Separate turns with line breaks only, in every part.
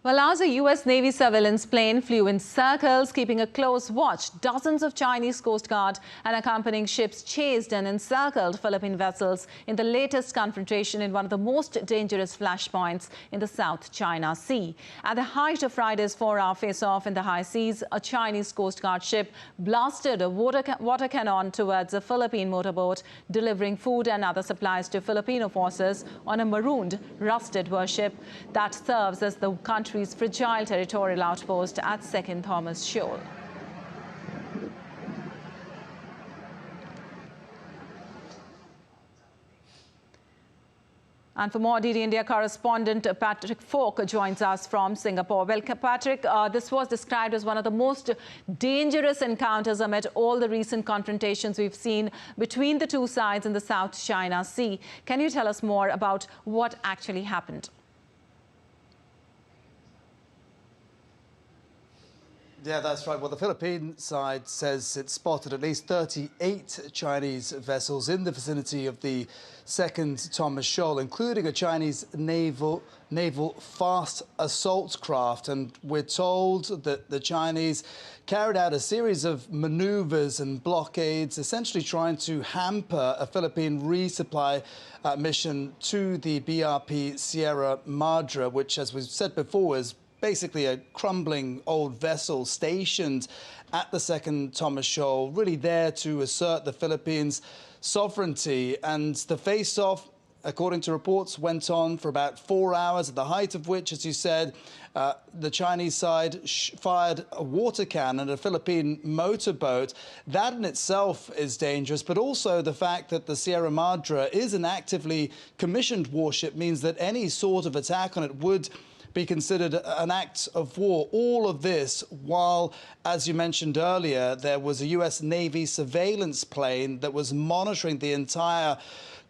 Well, as a U.S. Navy surveillance plane flew in circles, keeping a close watch, dozens of Chinese Coast Guard and accompanying ships chased and encircled Philippine vessels in the latest confrontation in one of the most dangerous flashpoints in the South China Sea. At the height of Friday's 4-hour face-off in the high seas, a Chinese Coast Guard ship blasted a water cannon towards a Philippine motorboat, delivering food and other supplies to Filipino forces on a marooned, rusted warship that serves as the country's fragile territorial outpost at Second Thomas Shoal. And for more, DD India correspondent Patrick Fok joins us from Singapore. Well, Patrick, this was described as one of the most dangerous encounters amid all the recent confrontations we've seen between the two sides in the South China Sea. Can you tell us more about what actually happened?
Yeah, that's right. Well, the Philippine side says it spotted at least 38 Chinese vessels in the vicinity of the Second Thomas Shoal, including a Chinese naval fast assault craft. And we're told that the Chinese carried out a series of maneuvers and blockades, essentially trying to hamper a Philippine resupply mission to the BRP Sierra Madre, which, as we've said before, is basically a crumbling old vessel stationed at the Second Thomas Shoal, really there to assert the Philippines' sovereignty. And the face-off, according to reports, went on for about 4 hours, at the height of which, as you said, the Chinese side fired a water cannon at a Philippine motorboat. That in itself is dangerous, but also the fact that the Sierra Madre is an actively commissioned warship means that any sort of attack on it would be considered an act of war. All of this while, as you mentioned earlier, there was a US Navy surveillance plane that was monitoring the entire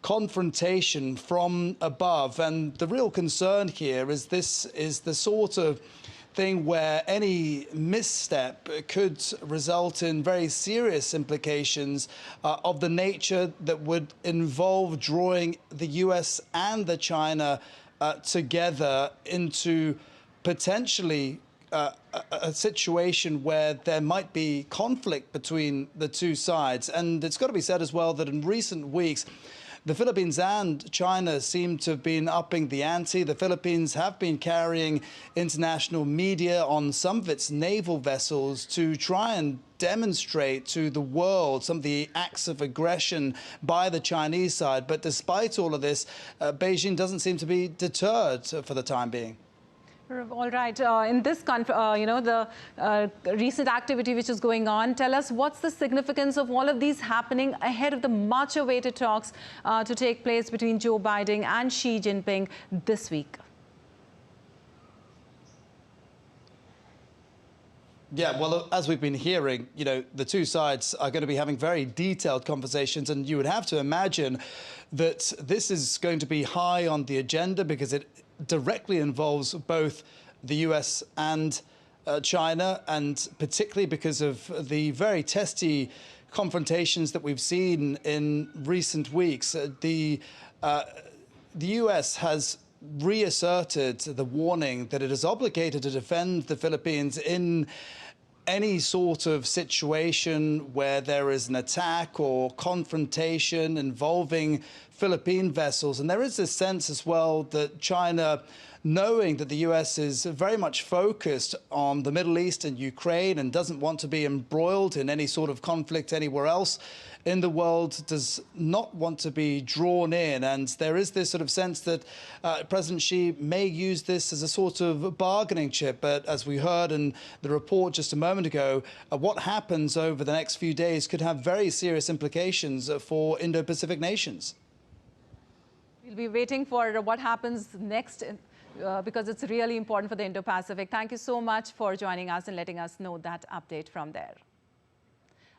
confrontation from above. And the real concern here is this is the sort of thing where any misstep could result in very serious implications of the nature that would involve drawing the US and the China together into potentially a situation where there might be conflict between the two sides. And it's got to be said as well that in recent weeks, the Philippines and China seem to have been upping the ante. The Philippines have been carrying international media on some of its naval vessels to try and demonstrate to the world some of the acts of aggression by the Chinese side. But despite all of this, Beijing doesn't seem to be deterred for the time being.
All right. In this, the recent activity which is going on, tell us what's the significance of all of these happening ahead of the much-awaited talks to take place between Joe Biden and Xi Jinping this week?
Yeah, well, as we've been hearing, the two sides are going to be having very detailed conversations, and you would have to imagine that this is going to be high on the agenda because it directly involves both the US and China, and particularly because of the very testy confrontations that we've seen in recent weeks. The US has reasserted the warning that it is obligated to defend the Philippines in any sort of situation where there is an attack or confrontation involving Philippine vessels. And there is this sense as well that China, knowing that the US is very much focused on the Middle East and Ukraine and doesn't want to be embroiled in any sort of conflict anywhere else in the world, does not want to be drawn in. And there is this sort of sense that President Xi may use this as a sort of bargaining chip. But as we heard in the report just a moment ago, what happens over the next few days could have very serious implications for Indo-Pacific nations.
We'll be waiting for what happens next because it's really important for the Indo-Pacific. Thank you so much for joining us and letting us know that update from there.